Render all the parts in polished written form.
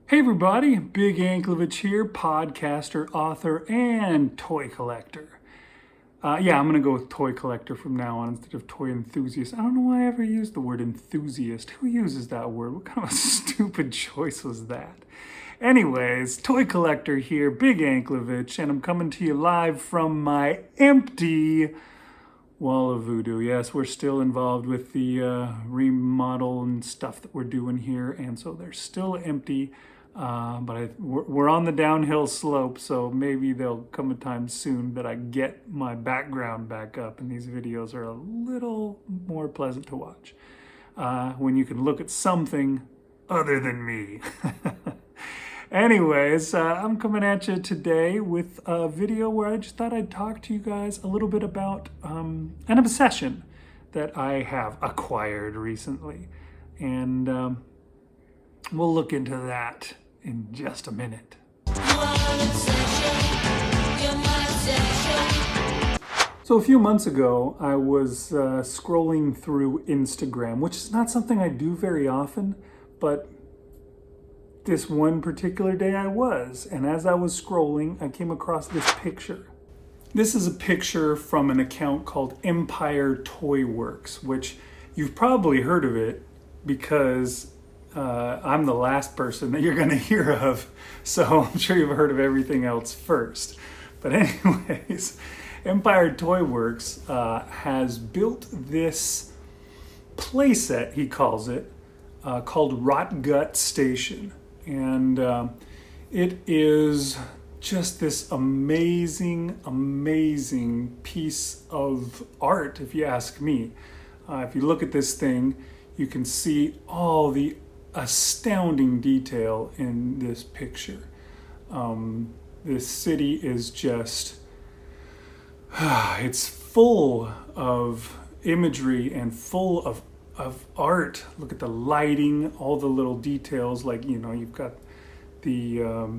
Hey everybody, Big Anklevich here, podcaster, author, and toy collector. I'm going to go with toy collector from now on instead of toy enthusiast. I don't know why I ever used the word enthusiast. Who uses that word? What kind of a stupid choice was that? Anyways, toy collector here, Big Anklevich, and I'm coming to you live from my empty wall of voodoo. Yes, we're still involved with the remodel and stuff that we're doing here, and so they're still empty. But we're on the downhill slope, so maybe there'll come a time soon that I get my background back up, and these videos are a little more pleasant to watch when you can look at something other than me. Anyways, I'm coming at you today with a video where I just thought I'd talk to you guys a little bit about an obsession that I have acquired recently. And we'll look into that in just a minute. So a few months ago, I was scrolling through Instagram, which is not something I do very often, but this one particular day I was. And as I was scrolling, I came across this picture. This is a picture from an account called Empire Toy Works, which you've probably heard of it because I'm the last person that you're going to hear of, so I'm sure you've heard of everything else first. But anyways, Empire Toy Works has built this playset, he calls it, called Rotgut Station. And it is just this amazing, amazing piece of art, if you ask me. If you look at this thing, you can see all the astounding detail in this picture. This city is just, it's full of imagery and full of art. Look at the lighting, all the little details, like, you know, you've got the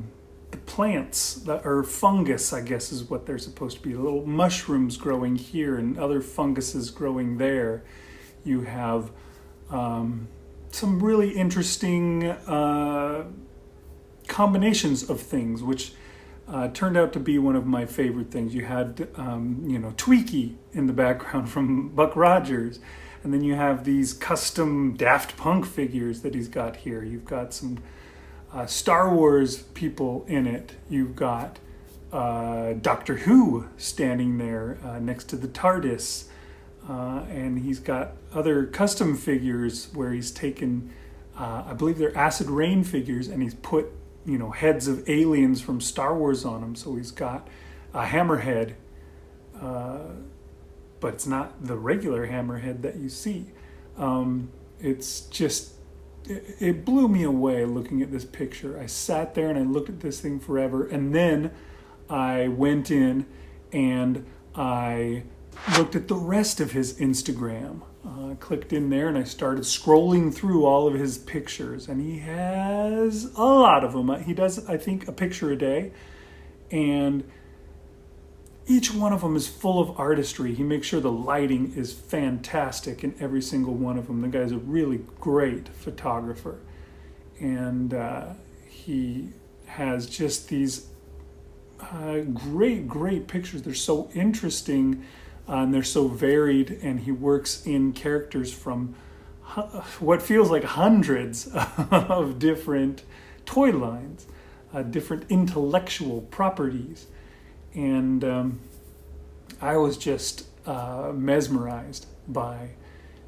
plants that are fungus, I guess is what they're supposed to be, little mushrooms growing here and other funguses growing there. You have some really interesting combinations of things, which turned out to be one of my favorite things. You had, Tweaky in the background from Buck Rogers, and then you have these custom Daft Punk figures that he's got here. You've got some Star Wars people in it. You've got Doctor Who standing there next to the TARDIS. And he's got other custom figures where he's taken, I believe they're acid rain figures, and he's put, heads of aliens from Star Wars on them. So he's got a hammerhead, but it's not the regular hammerhead that you see. It's just, it blew me away looking at this picture. I sat there and I looked at this thing forever, and then I went in and I looked at the rest of his Instagram. Clicked in there and I started scrolling through all of his pictures, and he has a lot of them. He does, I think, a picture a day, and each one of them is full of artistry. He makes sure the lighting is fantastic in every single one of them. The guy's a really great photographer, and he has just these great pictures. They're so interesting. And they're so varied, and he works in characters from what feels like hundreds of different toy lines, different intellectual properties. And I was just mesmerized by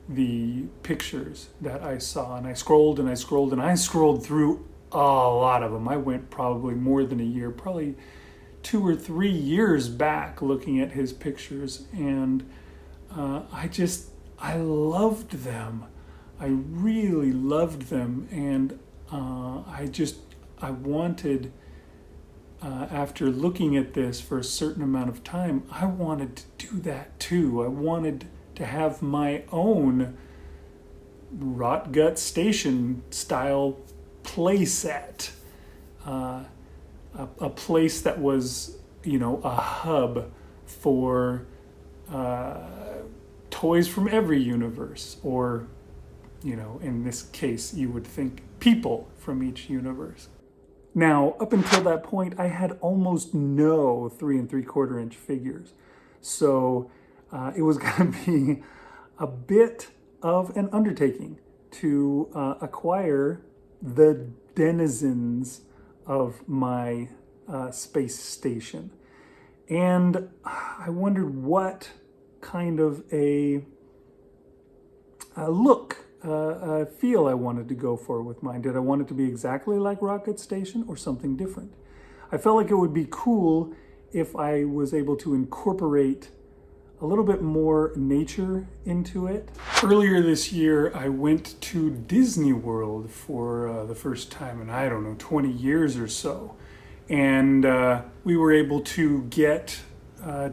the pictures that I saw. And I scrolled and I scrolled and I scrolled through a lot of them. I went probably more than a year, probably 2 or 3 years back looking at his pictures, and I loved them. I really loved them, and I wanted, after looking at this for a certain amount of time, I wanted to do that too. I wanted to have my own Rotgut Station style play set. A place that was, a hub for toys from every universe, or, in this case, you would think people from each universe. Now, up until that point, I had almost no 3 3/4 inch figures. So it was going to be a bit of an undertaking to acquire the denizens of my space station. And I wondered what kind of a look, feel I wanted to go for with mine. Did I want it to be exactly like Rotgut Station or something different? I felt like it would be cool if I was able to incorporate a little bit more nature into it. Earlier this year, I went to Disney World for the first time in, I don't know, 20 years or so. And we were able to get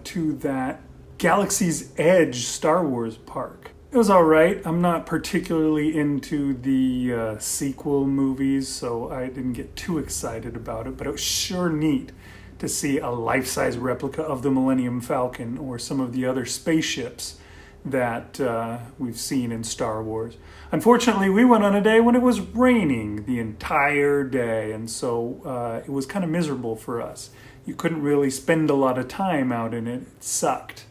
to that Galaxy's Edge Star Wars park. It was all right. I'm not particularly into the sequel movies, so I didn't get too excited about it, but it was sure neat to see a life-size replica of the Millennium Falcon or some of the other spaceships that we've seen in Star Wars. Unfortunately, we went on a day when it was raining the entire day, and so it was kind of miserable for us. You couldn't really spend a lot of time out in it. It sucked.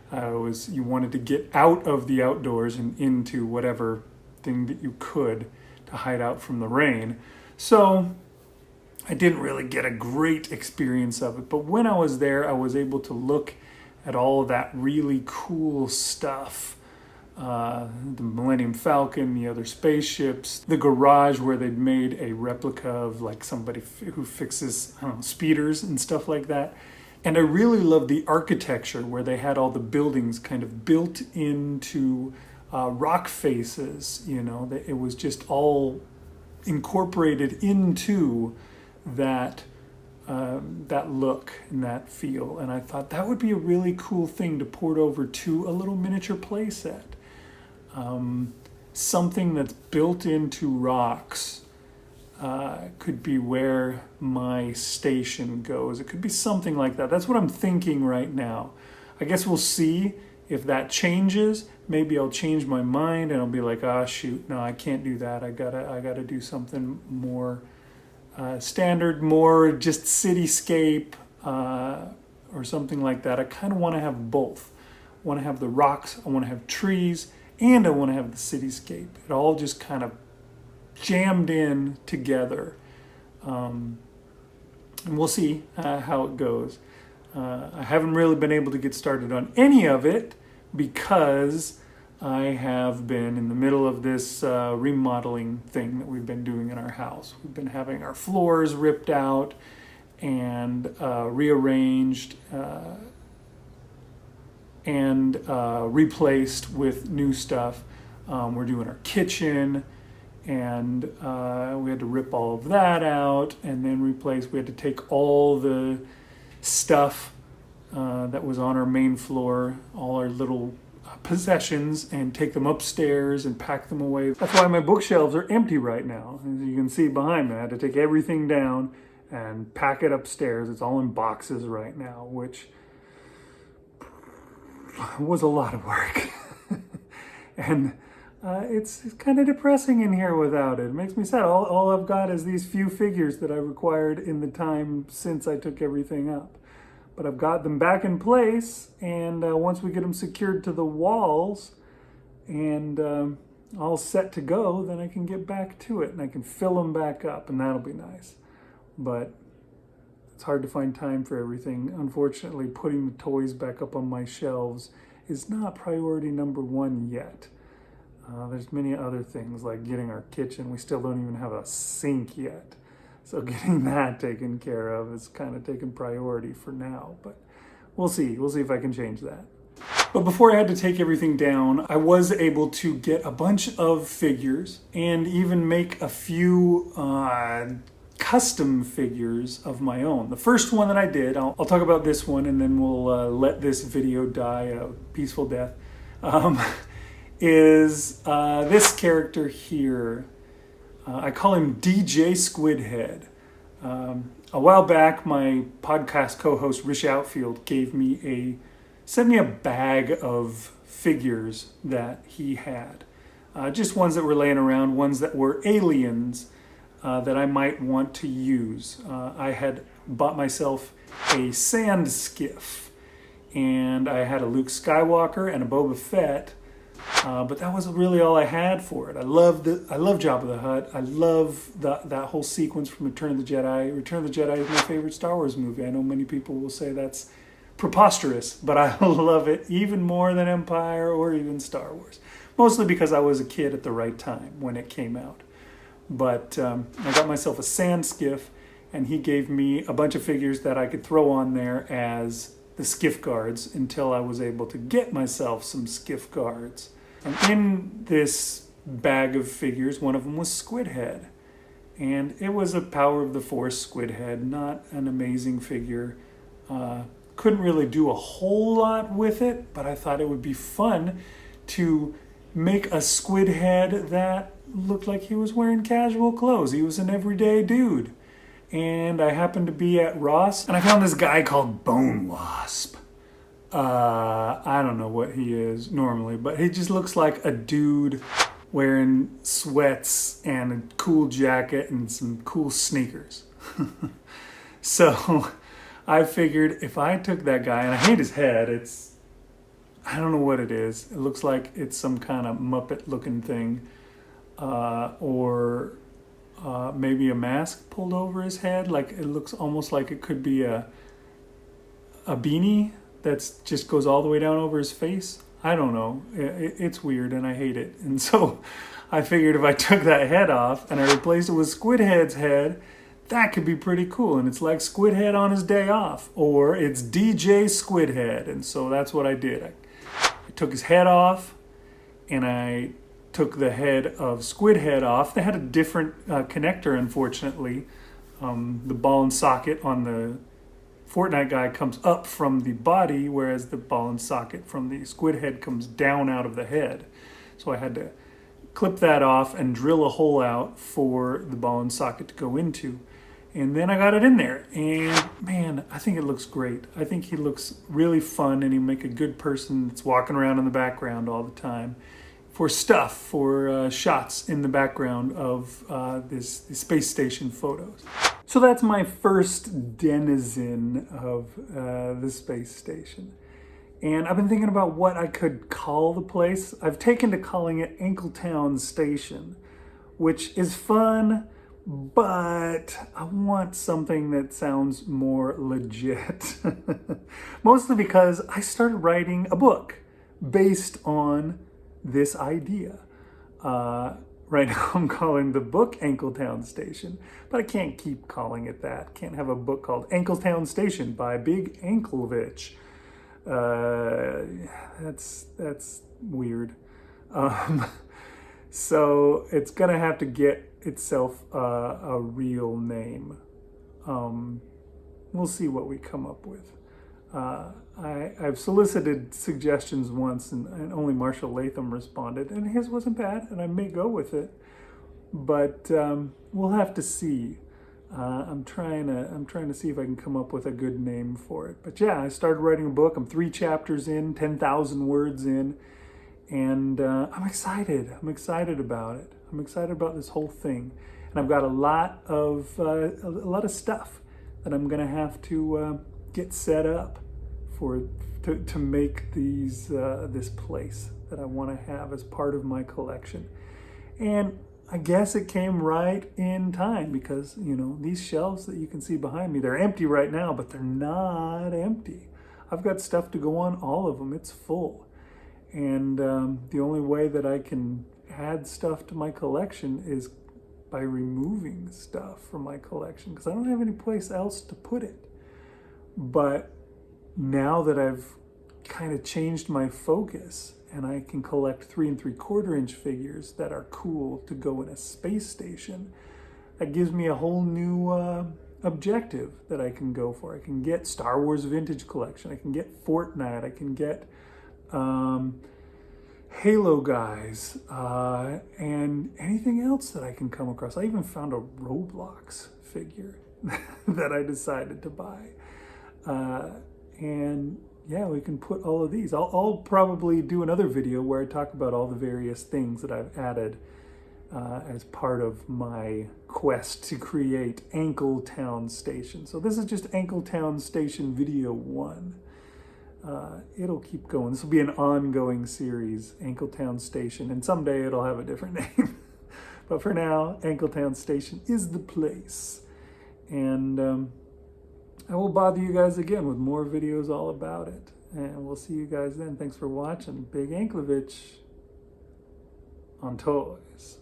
You wanted to get out of the outdoors and into whatever thing that you could to hide out from the rain. So I didn't really get a great experience of it. But when I was there, I was able to look at all of that really cool stuff. The Millennium Falcon, the other spaceships, the garage where they'd made a replica of like somebody who fixes, I don't know, speeders and stuff like that. And I really loved the architecture where they had all the buildings kind of built into rock faces. You know, it was just all incorporated into that that look and that feel. And I thought that would be a really cool thing to port over to a little miniature play set. Something that's built into rocks could be where my station goes. It could be something like that. That's what I'm thinking right now. I guess we'll see if that changes. Maybe I'll change my mind and I'll be like, ah, shoot, no, I can't do that. I gotta do something more standard, more just cityscape or something like that. I kind of want to have both. I want to have the rocks, I want to have trees, and I want to have the cityscape. It all just kind of jammed in together. And we'll see how it goes. I haven't really been able to get started on any of it because I have been in the middle of this remodeling thing that we've been doing in our house. We've been having our floors ripped out and rearranged and replaced with new stuff. We're doing our kitchen, and we had to rip all of that out and then replace. We had to take all the stuff that was on our main floor, all our little possessions, and take them upstairs and pack them away. That's why my bookshelves are empty right now. As you can see behind me, I had to take everything down and pack it upstairs. It's all in boxes right now, which was a lot of work. And it's kind of depressing in here without it. It makes me sad. All I've got is these few figures that I required in the time since I took everything up. But I've got them back in place, and once we get them secured to the walls and all set to go, then I can get back to it and I can fill them back up, and that'll be nice. But it's hard to find time for everything. Unfortunately, putting the toys back up on my shelves is not priority number one yet. There's many other things like getting our kitchen. We still don't even have a sink yet. So getting that taken care of is kind of taking priority for now, but we'll see. We'll see if I can change that. But before I had to take everything down, I was able to get a bunch of figures and even make a few custom figures of my own. The first one that I did, I'll talk about this one and then we'll let this video die a peaceful death, is this character here. I call him DJ Squidhead. A while back, my podcast co-host Rich Outfield sent me a bag of figures that he had. Just ones that were laying around, ones that were aliens, that I might want to use. I had bought myself a sand skiff, and I had a Luke Skywalker and a Boba Fett, but that was really all I had for it. I love Jabba the Hutt. I love that whole sequence from Return of the Jedi. Return of the Jedi is my favorite Star Wars movie. I know many people will say that's preposterous, but I love it even more than Empire or even Star Wars. Mostly because I was a kid at the right time when it came out. But I got myself a sand skiff, and he gave me a bunch of figures that I could throw on there as the skiff guards until I was able to get myself some skiff guards. And in this bag of figures, one of them was Squidhead. And it was a Power of the Force Squidhead, not an amazing figure. Couldn't really do a whole lot with it, but I thought it would be fun to make a Squidhead that looked like he was wearing casual clothes. He was an everyday dude. And I happened to be at Ross, and I found this guy called Bone Wasp. I don't know what he is normally, but he just looks like a dude wearing sweats and a cool jacket and some cool sneakers. So I figured if I took that guy, and I hate his head, I don't know what it is. It looks like it's some kind of Muppet looking thing, or maybe a mask pulled over his head. Like it looks almost like it could be a beanie that just goes all the way down over his face. I don't know. It's weird and I hate it. And so I figured if I took that head off and I replaced it with Squidhead's head, that could be pretty cool. And it's like Squidhead on his day off, or it's DJ Squidhead. And so that's what I did. I took his head off, and I took the head of Squidhead off. They had a different connector, unfortunately. The ball and socket on the Fortnite guy comes up from the body, whereas the ball and socket from the Squidhead comes down out of the head. So I had to clip that off and drill a hole out for the ball and socket to go into. And then I got it in there, and man, I think it looks great. I think he looks really fun, and he'll make a good person that's walking around in the background all the time for shots in the background of this space station photos. So that's my first denizen of the space station. And I've been thinking about what I could call the place. I've taken to calling it Ankletown Station, which is fun, but I want something that sounds more legit. Mostly because I started writing a book based on this idea. Right now I'm calling the book Ankletown Station, but I can't keep calling it that. Can't have a book called Ankletown Station by Big Anklevich. That's weird. So it's gonna have to get itself a real name. We'll see what we come up with. I've solicited suggestions once, and only Marshall Latham responded, and his wasn't bad, and I may go with it, but we'll have to see. I'm trying to see if I can come up with a good name for it. But yeah, I started writing a book. I'm 3 chapters in, 10,000 words in, and I'm excited. I'm excited about it. I'm excited about this whole thing, and I've got a lot of stuff that I'm gonna have to get set up to make this place that I want to have as part of my collection. And I guess it came right in time because, these shelves that you can see behind me, they're empty right now, but they're not empty. I've got stuff to go on all of them. It's full. And the only way that I can add stuff to my collection is by removing stuff from my collection because I don't have any place else to put it. But now that I've kind of changed my focus and I can collect 3 3/4 inch figures that are cool to go in a space station, that gives me a whole new objective that I can go for. I can get Star Wars Vintage Collection, I can get Fortnite, I can get Halo guys, and anything else that I can come across. I even found a Roblox figure that I decided to buy. And yeah, we can put all of these. I'll probably do another video where I talk about all the various things that I've added as part of my quest to create Ankletown Station. So this is just Ankletown Station video 1. It'll keep going. This will be an ongoing series, Ankletown Station, and someday it'll have a different name. But for now, Ankletown Station is the place. And I will bother you guys again with more videos all about it. And we'll see you guys then. Thanks for watching. Big Anklevich on toys.